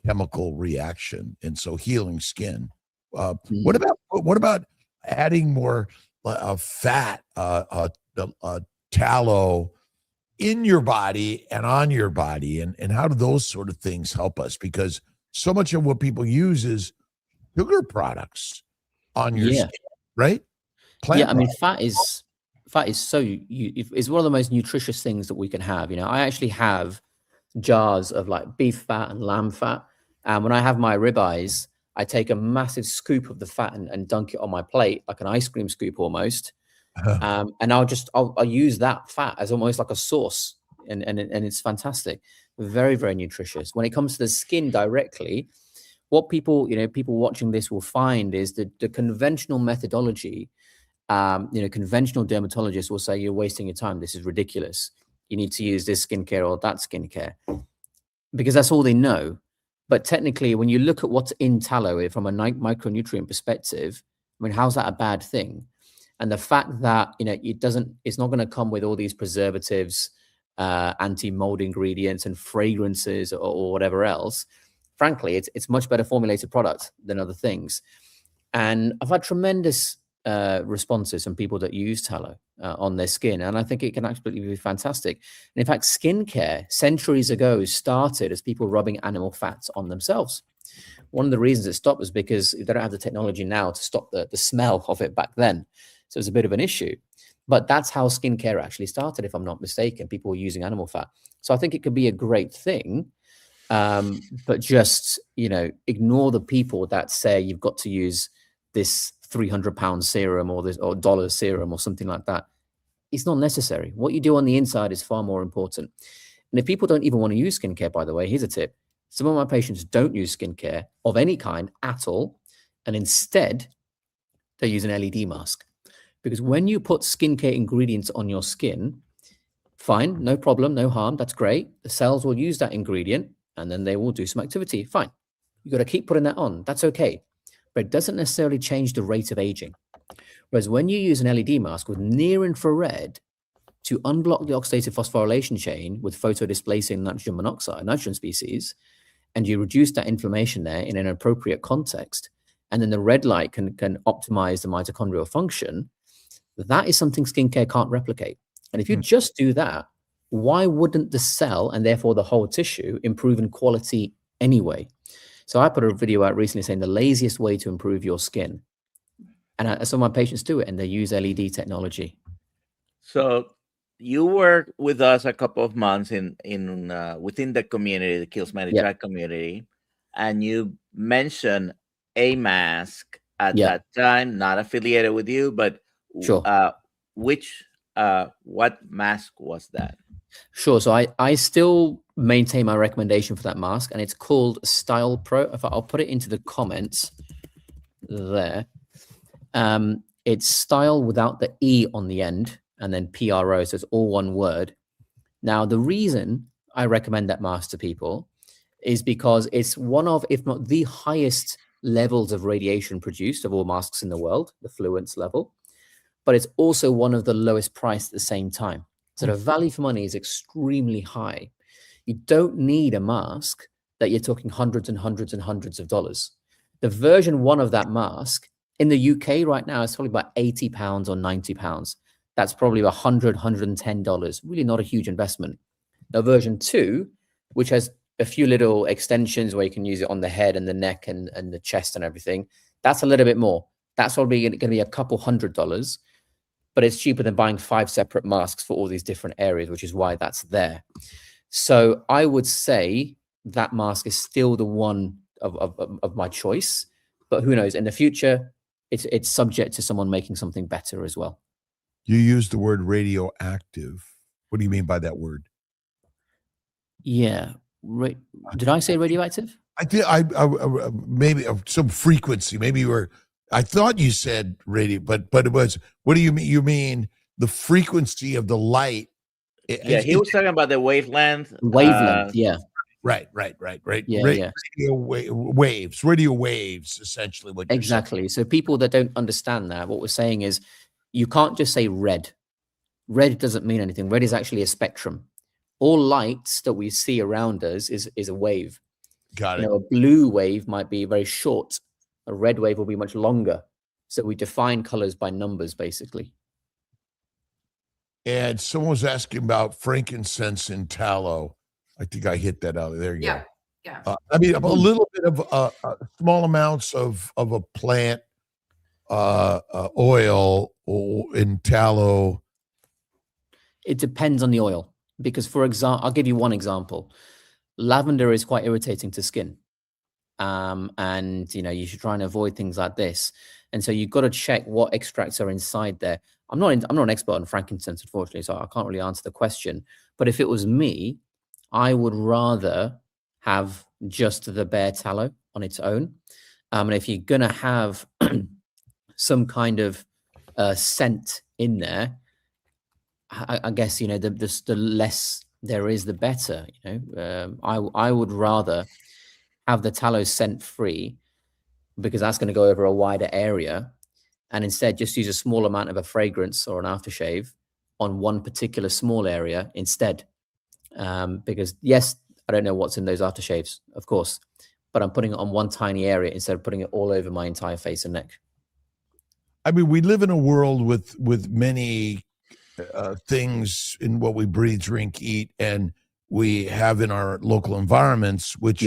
A: chemical reaction. And so healing skin. What about adding more fat, tallow in your body and on your body? And how do those sort of things help us? Because so much of what people use is sugar products on your skin, right?
C: I mean, fat is it's one of the most nutritious things that we can have. You know, I actually have jars of like beef fat and lamb fat. And when I have my ribeyes, I take a massive scoop of the fat and dunk it on my plate, like an ice cream scoop almost. And I'll use that fat as almost like a sauce. And it's fantastic. Very, very nutritious. When it comes to the skin directly, what people watching this will find is that the conventional methodology, conventional dermatologists will say, you're wasting your time. This is ridiculous. You need to use this skincare or that skincare, because that's all they know. But technically, when you look at what's in tallow from a micronutrient perspective, I mean, how's that a bad thing? And the fact that, it's not going to come with all these preservatives, anti-mold ingredients and fragrances or whatever else. Frankly, it's much better formulated product than other things. And I've had tremendous responses from people that use tallow on their skin. And I think it can absolutely be fantastic. And in fact, skincare centuries ago started as people rubbing animal fats on themselves. One of the reasons it stopped was because they don't have the technology now to stop the smell of it back then. So it's a bit of an issue. But that's how skincare actually started, if I'm not mistaken. People were using animal fat. So I think it could be a great thing. But just, ignore the people that say you've got to use this £300 serum or $1 serum or something like that. It's not necessary. What you do on the inside is far more important. And if people don't even want to use skincare, by the way, here's a tip. Some of my patients don't use skincare of any kind at all. And instead, they use an LED mask. Because when you put skincare ingredients on your skin, fine, no problem, no harm. That's great. The cells will use that ingredient and then they will do some activity. Fine. You got to keep putting that on. That's okay. But it doesn't necessarily change the rate of aging. Whereas when you use an LED mask with near infrared to unblock the oxidative phosphorylation chain with photodisplacing nitrogen species, and you reduce that inflammation there in an appropriate context, and then the red light can optimize the mitochondrial function, that is something skincare can't replicate. And if you just do that, why wouldn't the cell and therefore the whole tissue improve in quality anyway? So I put a video out recently saying the laziest way to improve your skin. And some of my patients do it, and they use LED technology.
D: So you worked with us a couple of months in within the community, the Kiltz Track community, and you mentioned a mask at that time, not affiliated with you, but
C: sure.
D: What mask was that?
C: Sure. So I still maintain my recommendation for that mask, and it's called Style Pro. I'll put it into the comments there. It's style without the E on the end, and then PRO, so it's all one word. Now, the reason I recommend that mask to people is because it's one of, if not the highest levels of radiation produced of all masks in the world, the fluence level, but it's also one of the lowest priced at the same time. So the value for money is extremely high. You don't need a mask that you're talking hundreds and hundreds and hundreds of dollars. The version 1 of that mask in the UK right now is probably about £80 or £90. That's probably $100, $110. Really not a huge investment. Now, version 2, which has a few little extensions where you can use it on the head and the neck and the chest and everything, that's a little bit more. That's probably going to be a couple $100, but it's cheaper than buying 5 separate masks for all these different areas, which is why that's there. So I would say that mask is still the one of my choice, but who knows? In the future, it's subject to someone making something better as well.
A: You used the word radioactive. What do you mean by that word?
C: Yeah. Did I say radioactive?
A: I think maybe some frequency. Maybe I thought you said radio, but it was. What do you mean? You mean the frequency of the light?
D: Yeah, he was talking about the wavelength.
C: Wavelength, yeah.
A: Right.
C: Yeah,
A: Radio waves, essentially. What you're
C: exactly. So people that don't understand that, what we're saying is, you can't just say red. Red doesn't mean anything. Red is actually a spectrum. All lights that we see around us is a wave.
A: Got it.
C: You know, a blue wave might be very short. A red wave will be much longer. So we define colors by numbers, basically.
A: And someone was asking about frankincense and tallow. I think I hit that out. There you go.
B: Yeah.
A: I mean, a little bit of small amounts of a plant oil in tallow.
C: It depends on the oil, because, for example, I'll give you one example. Lavender is quite irritating to skin, and you know, you should try and avoid things like this. And so you've got to check what extracts are inside there. I'm not an expert on frankincense, unfortunately, so I can't really answer the question. But if it was me, I would rather have just the bare tallow on its own. And if you're gonna have some kind of scent in there, I guess, you know, the less there is, the better. You know, I would rather have the tallow scent free, because that's going to go over a wider area, and instead just use a small amount of a fragrance or an aftershave on one particular small area instead. Because yes, I don't know what's in those aftershaves, of course, but I'm putting it on one tiny area instead of putting it all over my entire face and neck.
A: I mean, we live in a world with many things in what we breathe, drink, eat, and we have in our local environments, which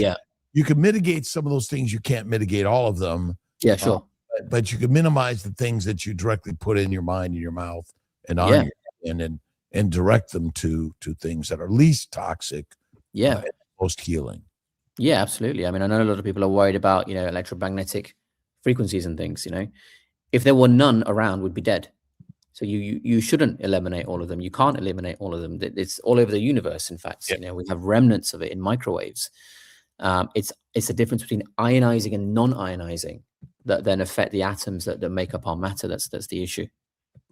A: you can mitigate some of those things. You can't mitigate all of them.
C: Yeah, sure.
A: But you can minimize the things that you directly put in your mind, in your mouth, and on your skin, and direct them to things that are least toxic, and most healing.
C: Yeah, absolutely. I mean, I know a lot of people are worried about, you know, electromagnetic frequencies and things. You know, if there were none around, we'd be dead. So you shouldn't eliminate all of them. You can't eliminate all of them. It's all over the universe. In fact, you know, we have remnants of it in microwaves. It's a difference between ionizing and non-ionizing that then affect the atoms that make up our matter. That's the issue.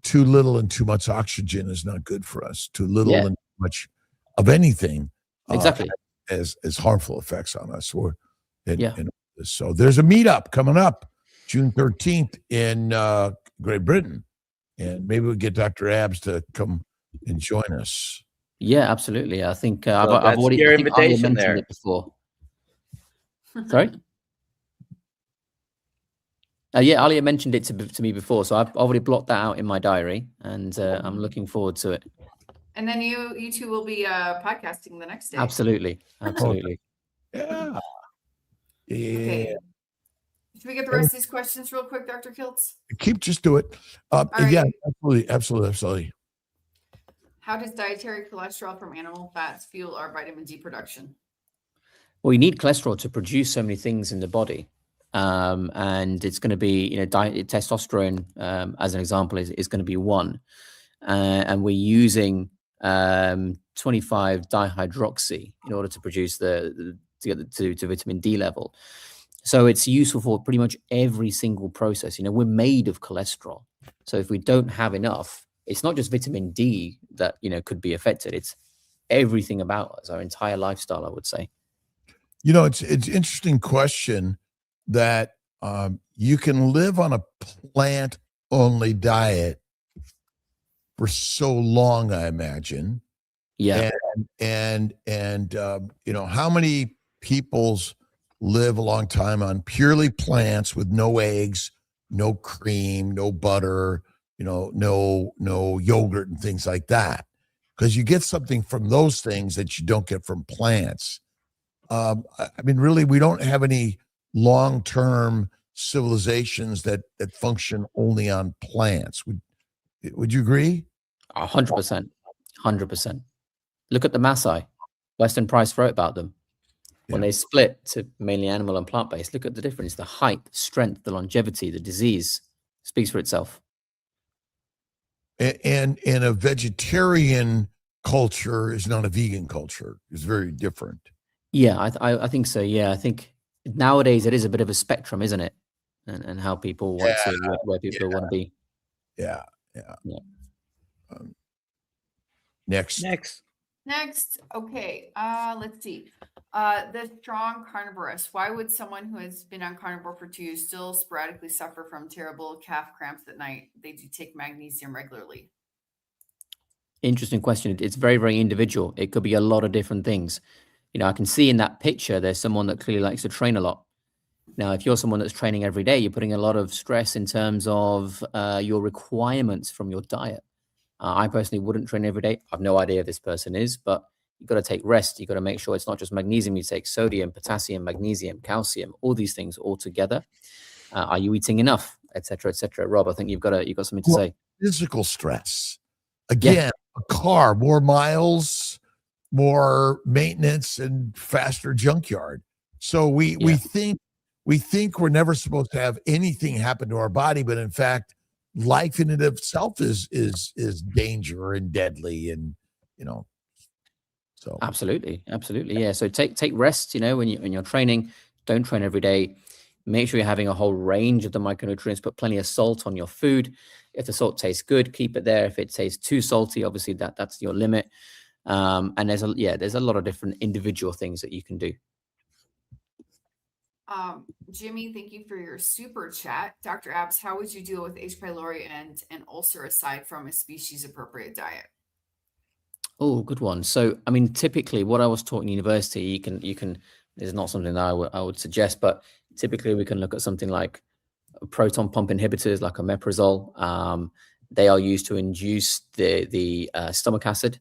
A: Too little and too much oxygen is not good for us. Too little and too much of anything
C: exactly
A: has harmful effects on us. So there's a meetup coming up June 13th in Great Britain, and maybe we'll get Dr. Abs to come and join us.
C: Yeah, absolutely. I think I've
D: already your invitation there
C: it before. Sorry. Yeah, Alia mentioned it to me before, so I've already blocked that out in my diary, and I'm looking forward to it.
B: And then you two will be podcasting the next day.
C: Absolutely.
A: Yeah.
B: Okay. Should we get the rest of these questions real quick, Dr. Kiltz?
A: Just do it.
B: Right.
A: Yeah, absolutely.
B: How does dietary cholesterol from animal fats fuel our vitamin D production?
C: Well, you need cholesterol to produce so many things in the body. And it's going to be, you know, testosterone, as an example, is going to be one. And we're using 25 dihydroxy in order to produce to get to vitamin D level. So it's useful for pretty much every single process. You know, we're made of cholesterol. So if we don't have enough, it's not just vitamin D that, you know, could be affected. It's everything about us, our entire lifestyle, I would say.
A: You know, it's an interesting question that you can live on a plant-only diet for so long, I imagine.
C: Yeah.
A: And you know, how many people's live a long time on purely plants with no eggs, no cream, no butter, you know, no yogurt and things like that, because you get something from those things that you don't get from plants. I mean, really, we don't have any long-term civilizations that function only on plants. Would you agree?
C: 100%. 100%. Look at the Maasai. Weston Price wrote about them. When they split to mainly animal and plant-based, look at the difference. The height, the strength, the longevity, the disease speaks for itself.
A: And a vegetarian culture is not a vegan culture. It's very different.
C: Yeah, I think so. Yeah, I think nowadays it is a bit of a spectrum, isn't it? And how people want to, where people want to be.
A: Yeah.
C: Yeah.
A: Next.
B: Okay. Let's see. The strong carnivorous. Why would someone who has been on carnivore for 2 years still sporadically suffer from terrible calf cramps at night? They do take magnesium regularly.
C: Interesting question. It's very, very individual. It could be a lot of different things. I can see in that picture, there's someone that clearly likes to train a lot. Now, if you're someone that's training every day, you're putting a lot of stress in terms of your requirements from your diet. I personally wouldn't train every day. I've no idea if this person is, but you've got to take rest. You've got to make sure it's not just magnesium. You take sodium, potassium, magnesium, calcium, all these things all together. Are you eating enough, et cetera, et cetera? Rob, I think you've got something to say.
A: Physical stress. Again, a car, more miles, more maintenance, and faster junkyard. So we think we're never supposed to have anything happen to our body, but in fact, life in and of itself is danger and deadly, and so
C: absolutely, yeah. So take rest. When you're training, don't train every day. Make sure you're having a whole range of the micronutrients. Put plenty of salt on your food. If the salt tastes good, keep it there. If it tastes too salty, obviously that's your limit. And there's a lot of different individual things that you can do.
B: Jimmy, thank you for your super chat. Dr. Abs, how would you deal with H. pylori and an ulcer aside from a species appropriate diet?
C: Oh, good one. So, typically what I was taught in university, you can, this is not something that I would suggest, but typically we can look at something like proton pump inhibitors, like omeprazole. They are used to induce the stomach acid.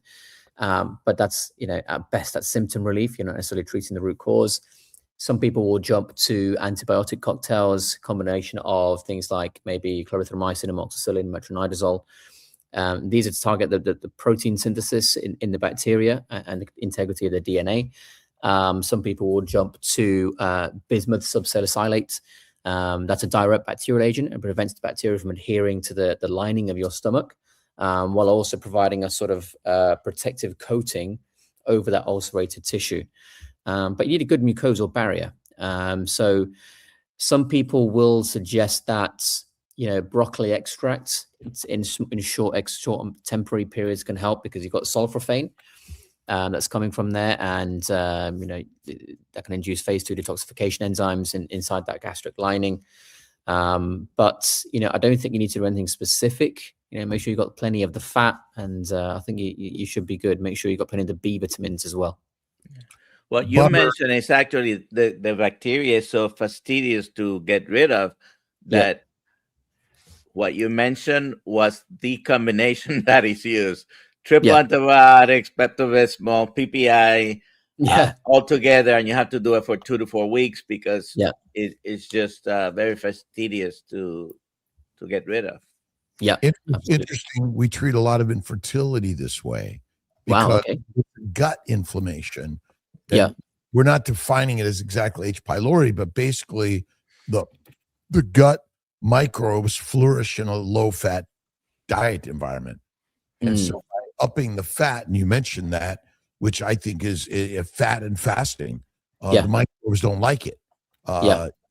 C: But that's, at best, that's symptom relief. You're not necessarily treating the root cause. Some people will jump to antibiotic cocktails, combination of things like maybe clarithromycin, amoxicillin, metronidazole. These are to target the protein synthesis in the bacteria and the integrity of the DNA. Some people will jump to bismuth subsalicylate. That's a direct bacterial agent and prevents the bacteria from adhering to the lining of your stomach, while also providing a sort of protective coating over that ulcerated tissue. But you need a good mucosal barrier. So some people will suggest that, broccoli extract in short temporary periods can help because you've got sulforaphane that's coming from there, and that can induce phase 2 detoxification enzymes inside that gastric lining. But I don't think you need to do anything specific. Make sure you've got plenty of the fat, and I think you should be good. Make sure you've got plenty of the B vitamins as well.
D: What you mentioned is actually the bacteria is so fastidious to get rid of that what you mentioned was the combination that is used. Triple antibiotics, Pepto-Bismol, PPI, all together, and you have to do it for 2 to 4 weeks because it's just very fastidious to get rid of.
C: Yeah,
A: interesting. We treat a lot of infertility this way because gut inflammation. We're not defining it as exactly H. pylori, but basically the gut microbes flourish in a low-fat diet environment. And so by upping the fat, and you mentioned that, which I think is fat and fasting, the microbes don't like it.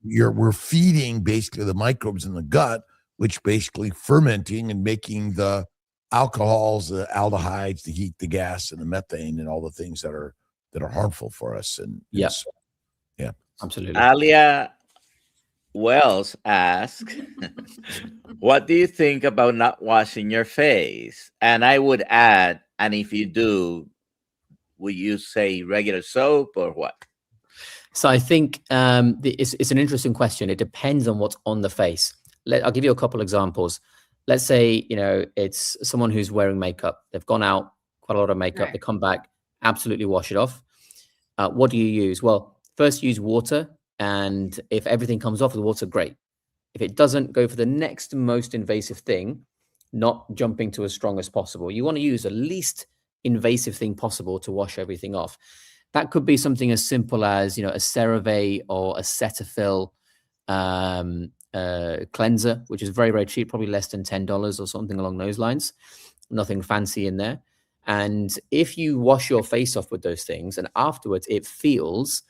A: We're feeding basically the microbes in the gut, which basically fermenting and making the alcohols, the aldehydes, the heat, the gas, and the methane, and all the things that are harmful for us. And
C: absolutely.
D: Alia Wells asks, what do you think about not washing your face? And I would add, and if you do, would you say regular soap or what?
C: So I think it's an interesting question. It depends on what's on the face. I'll give you a couple examples. Let's say, it's someone who's wearing makeup. They've gone out, quite a lot of makeup. They come back, absolutely wash it off. What do you use? Well, first use water. And if everything comes off with water, great. If it doesn't, go for the next most invasive thing, not jumping to as strong as possible. You want to use the least invasive thing possible to wash everything off. That could be something as simple as, a CeraVe or a Cetaphil cleanser, which is very, very cheap, probably less than $10 or something along those lines. Nothing fancy in there. And if you wash your face off with those things and afterwards it feels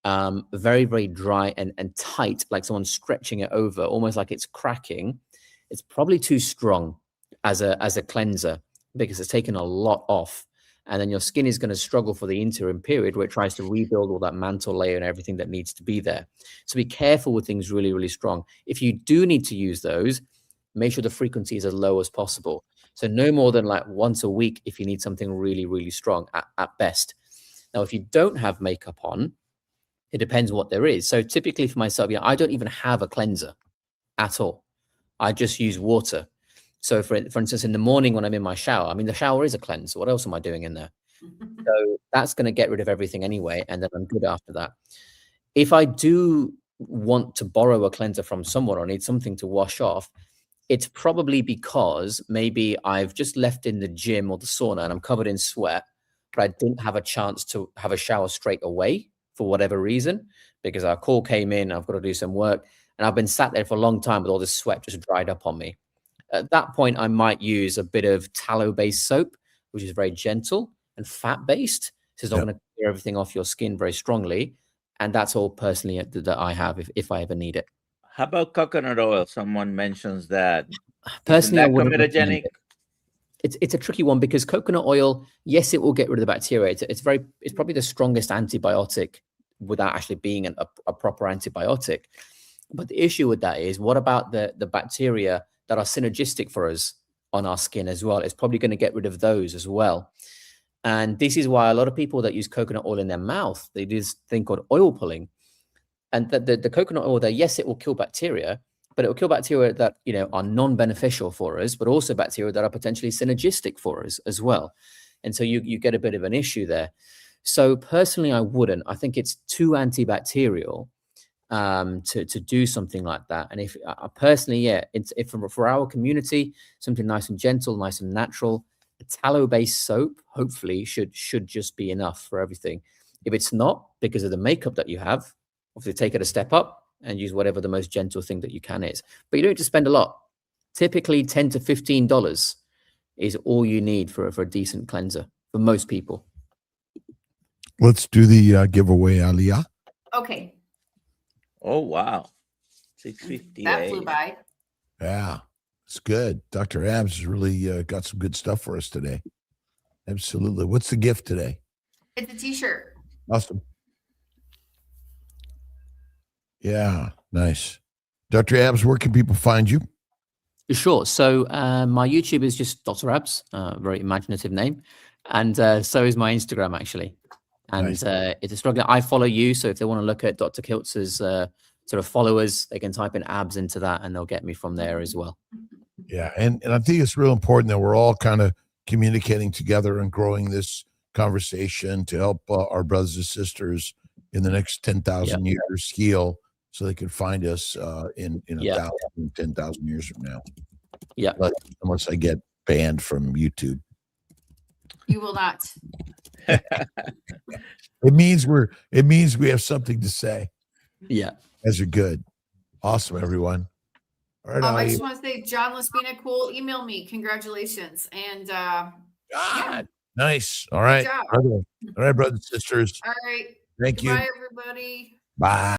C: very, very dry and tight, like someone's stretching it over, almost like it's cracking, it's probably too strong as a cleanser because it's taken a lot off. And then your skin is going to struggle for the interim period where it tries to rebuild all that mantle layer and everything that needs to be there. So be careful with things really, really strong. If you do need to use those, make sure the frequency is as low as possible. So no more than like once a week if you need something really, really strong at best. Now, if you don't have makeup on, it depends what there is. So typically for myself, I don't even have a cleanser at all. I just use water. So for instance, in the morning when I'm in my shower, I mean, the shower is a cleanser. What else am I doing in there? So that's going to get rid of everything anyway. And then I'm good after that. If I do want to borrow a cleanser from someone or need something to wash off, it's probably because maybe I've just left in the gym or the sauna and I'm covered in sweat, but I didn't have a chance to have a shower straight away for whatever reason, because our call came in, I've got to do some work, and I've been sat there for a long time with all this sweat just dried up on me. At that point, I might use a bit of tallow-based soap, which is very gentle and fat-based. So it's not going to clear everything off your skin very strongly. And that's all personally that I have if I ever need it.
D: How about coconut oil? Someone mentions that.
C: Personally, I wouldn't
D: comedogenic?
C: It's a tricky one because coconut oil, yes, it will get rid of the bacteria. It's probably the strongest antibiotic without actually being a proper antibiotic. But the issue with that is, what about the bacteria that are synergistic for us on our skin as well? It's probably going to get rid of those as well. And this is why a lot of people that use coconut oil in their mouth, they do this thing called oil pulling. And the coconut oil there, yes, it will kill bacteria, but it will kill bacteria that, are non-beneficial for us, but also bacteria that are potentially synergistic for us as well. And so you get a bit of an issue there. So personally, I wouldn't. I think it's too antibacterial to do something like that. And if personally, if for our community, something nice and gentle, nice and natural, a tallow-based soap hopefully should just be enough for everything. If it's not, because of the makeup that you have, obviously take it a step up and use whatever the most gentle thing that you can is. But you don't have to spend a lot. Typically $10 to $15 is all you need for a decent cleanser for most people.
A: Let's do the giveaway, Aliyah.
B: Okay.
D: Oh, wow. 658.
B: That flew by.
A: Yeah, it's good. Dr. Abs has really got some good stuff for us today. Absolutely. What's the gift today?
B: It's a t-shirt.
A: Awesome. Yeah, nice. Dr. Abs, where can people find you?
C: Sure. So my YouTube is just Dr. Abs, very imaginative name. And so is my Instagram, actually. And
A: Nice.
C: it's a struggle. I follow you. So if they want to look at Dr. Kiltz's sort of followers, they can type in abs into that and they'll get me from there as well.
A: Yeah, and I think it's real important that we're all kind of communicating together and growing this conversation to help our brothers and sisters in the next 10,000 years heal, so they can find us in 1,000, 10,000 years from now.
C: Yeah.
A: Unless I get banned from YouTube.
B: You will not.
A: It means we have something to say.
C: Yeah.
A: As are good. Awesome, everyone. All right.
B: I just want to say, John Laspina, cool. Email me. Congratulations. And
A: Nice. All right.
B: job.
A: All right, brothers and sisters.
B: all right.
A: Thank you.
B: Bye, everybody.
A: Bye.